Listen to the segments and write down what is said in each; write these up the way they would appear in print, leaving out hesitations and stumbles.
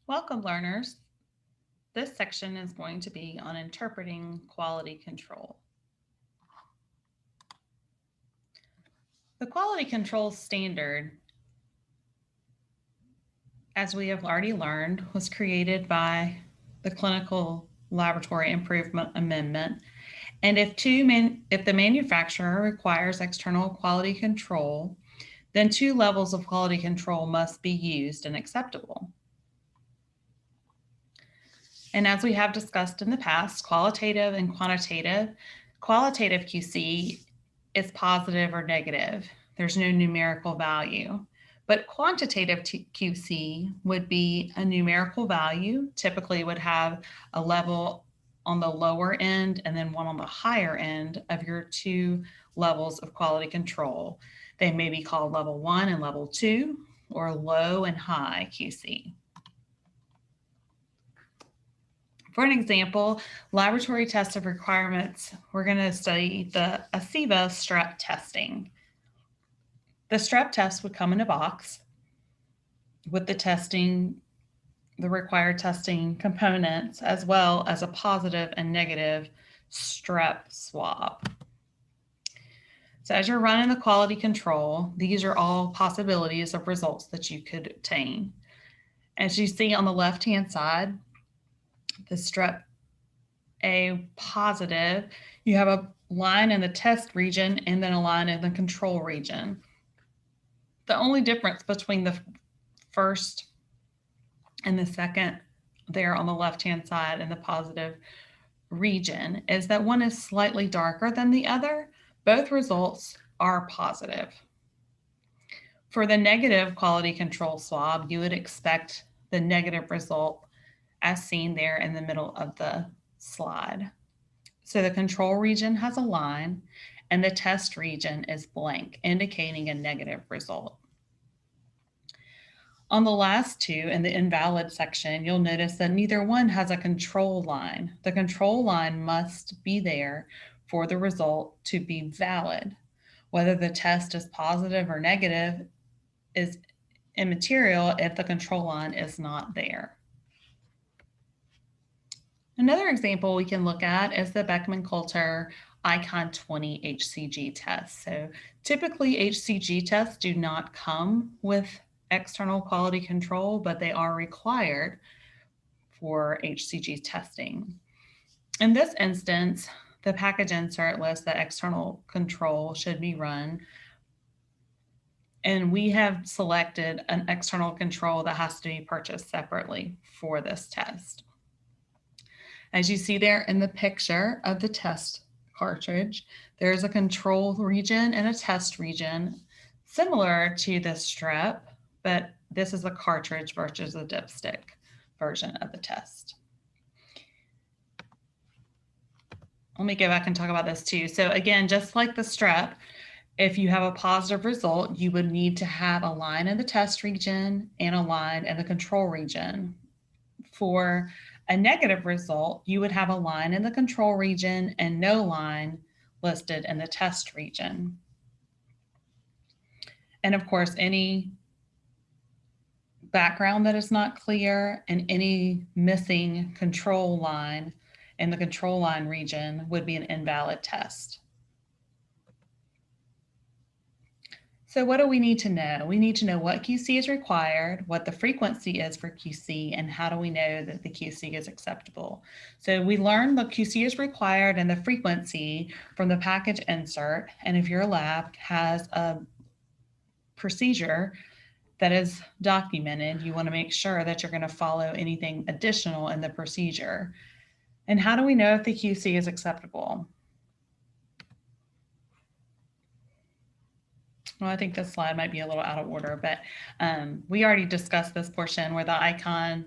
Welcome, learners. This section is going to be on interpreting quality control. The quality control standard, as we have already learned, was created by the Clinical Laboratory Improvement Amendment. And if the manufacturer requires external quality control, then two levels of quality control must be used and acceptable. And as we have discussed in the past, qualitative and quantitative QC is positive or negative. There's no numerical value. But quantitative QC would be a numerical value, typically would have a level on the lower end and then one on the higher end of your two levels of quality control. They may be called level 1 and level 2, or low and high QC. For an example, laboratory test of requirements, we're going to study the ACEVA strep testing. The strep test would come in a box with the required testing components, as well as a positive and negative strep swab. So as you're running the quality control, these are all possibilities of results that you could obtain. As you see on the left-hand side, the strep A positive, you have a line in the test region and then a line in the control region. The only difference between the first and the second there on the left-hand side in the positive region is that one is slightly darker than the other. Both results are positive. For the negative quality control swab, you would expect the negative result as seen there in the middle of the slide. So the control region has a line and the test region is blank, indicating a negative result. On the last two in the invalid section, you'll notice that neither one has a control line. The control line must be there for the result to be valid. Whether the test is positive or negative is immaterial if the control line is not there. Another example we can look at is the Beckman-Coulter ICON 20 HCG test. So typically HCG tests do not come with external quality control, but they are required for HCG testing. In this instance, the package insert lists that external control should be run, and we have selected an external control that has to be purchased separately for this test. As you see there in the picture of the test cartridge, there's a control region and a test region similar to the strep, but this is a cartridge versus a dipstick version of the test. Let me go back and talk about this too. So again, just like the strep, if you have a positive result, you would need to have a line in the test region and a line in the control region. For a negative result, you would have a line in the control region and no line listed in the test region. And of course, any background that is not clear and any missing control line in the control line region would be an invalid test. So what do we need to know? We need to know what QC is required, what the frequency is for QC, and how do we know that the QC is acceptable. So we learned the QC is required and the frequency from the package insert. And if your lab has a procedure that is documented, you want to make sure that you're going to follow anything additional in the procedure. And how do we know if the QC is acceptable? Well, I think this slide might be a little out of order, but we already discussed this portion where the ICON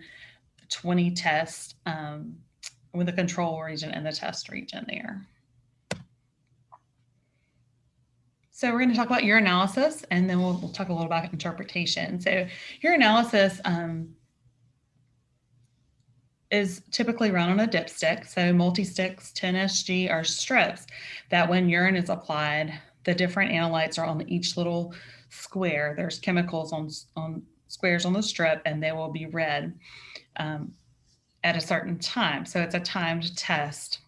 20 test with the control region and the test region there. So we're going to talk about urinalysis, and then we'll talk a little about interpretation. So urinalysis is typically run on a dipstick. So multi-sticks, 10 SG are strips that when urine is applied, the different analytes are on each little square. There's chemicals on squares on the strip, and they will be read at a certain time. So it's a timed test.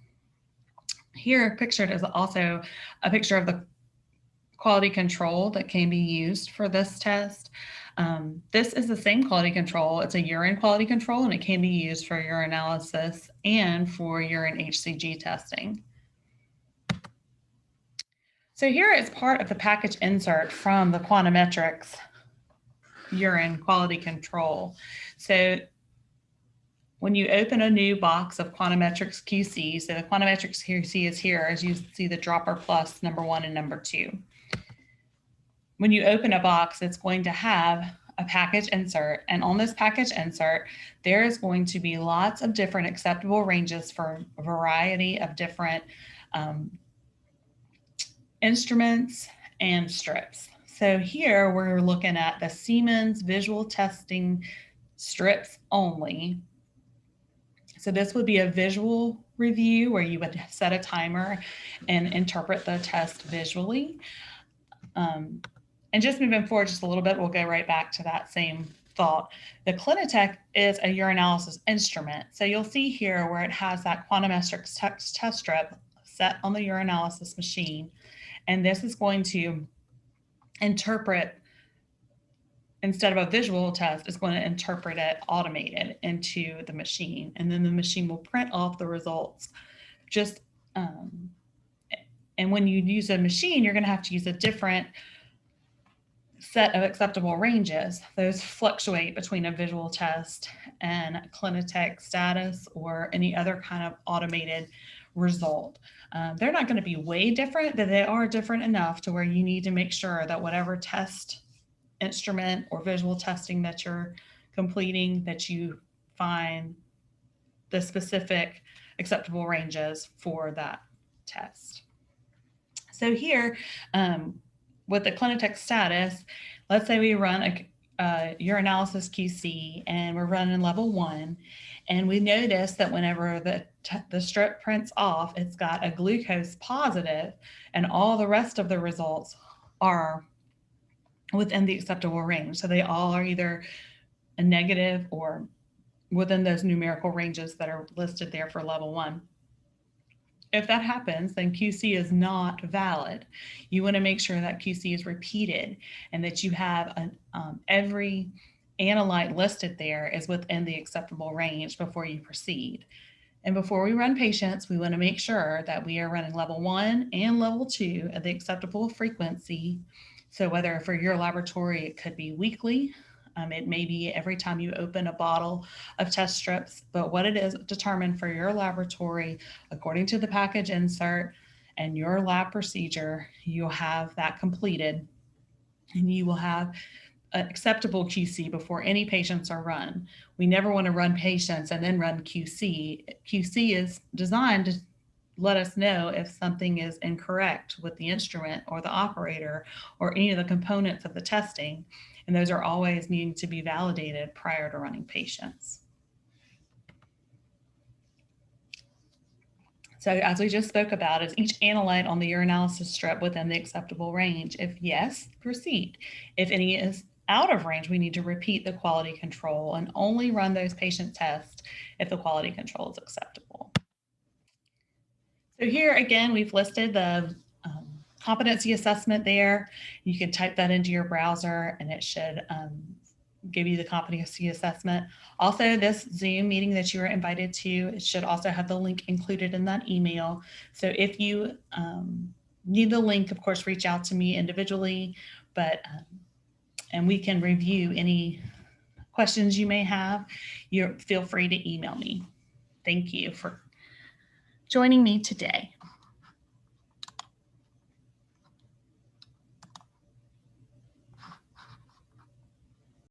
Here pictured is also a picture of the quality control that can be used for this test. This is the same quality control. It's a urine quality control, and it can be used for urinalysis and for urine HCG testing. So here is part of the package insert from the Quantimetrics urine quality control. So when you open a new box of Quantimetrics QC, so the Quantimetrics QC is here, as you see the Dropper Plus #1 and #2. When you open a box, it's going to have a package insert, and on this package insert, there is going to be lots of different acceptable ranges for a variety of different instruments and strips. So here we're looking at the Siemens visual testing strips only. So this would be a visual review where you would set a timer and interpret the test visually. And just moving forward just a little bit, we'll go right back to that same thought. The Clinitec is a urinalysis instrument. So you'll see here where it has that Quantimetrics test strip set on the urinalysis machine. And this is going to interpret, instead of a visual test, it's going to interpret it automated into the machine. And then the machine will print off the results. And when you use a machine, you're going to have to use a different set of acceptable ranges. Those fluctuate between a visual test and Clinitec status or any other kind of automated result. They're not going to be way different, but they are different enough to where you need to make sure that whatever test instrument or visual testing that you're completing, that you find the specific acceptable ranges for that test. So here, with the Clinitec status, let's say we run a urinalysis QC and we're running level 1, and we notice that whenever the strip prints off, it's got a glucose positive, and all the rest of the results are within the acceptable range. So they all are either a negative or within those numerical ranges that are listed there for level 1. If that happens, then QC is not valid. You want to make sure that QC is repeated and that you have every analyte listed there is within the acceptable range before you proceed. And before we run patients, we want to make sure that we are running level 1 and level 2 at the acceptable frequency. So whether for your laboratory, it could be weekly, it may be every time you open a bottle of test strips, but what it is determined for your laboratory, according to the package insert and your lab procedure, you'll have that completed, and you will have an acceptable QC before any patients are run. We never want to run patients and then run QC. QC is designed to let us know if something is incorrect with the instrument or the operator or any of the components of the testing. And those are always needing to be validated prior to running patients. So as we just spoke about, is each analyte on the urinalysis strip within the acceptable range? If yes, proceed. If any is out of range, we need to repeat the quality control and only run those patient tests if the quality control is acceptable. So here again, we've listed the competency assessment there. You can type that into your browser and it should give you the competency assessment. Also, this Zoom meeting that you are invited to, it should also have the link included in that email. So if you need the link, of course, reach out to me individually, but and we can review any questions you may have. Feel free to email me. Thank you for joining me today.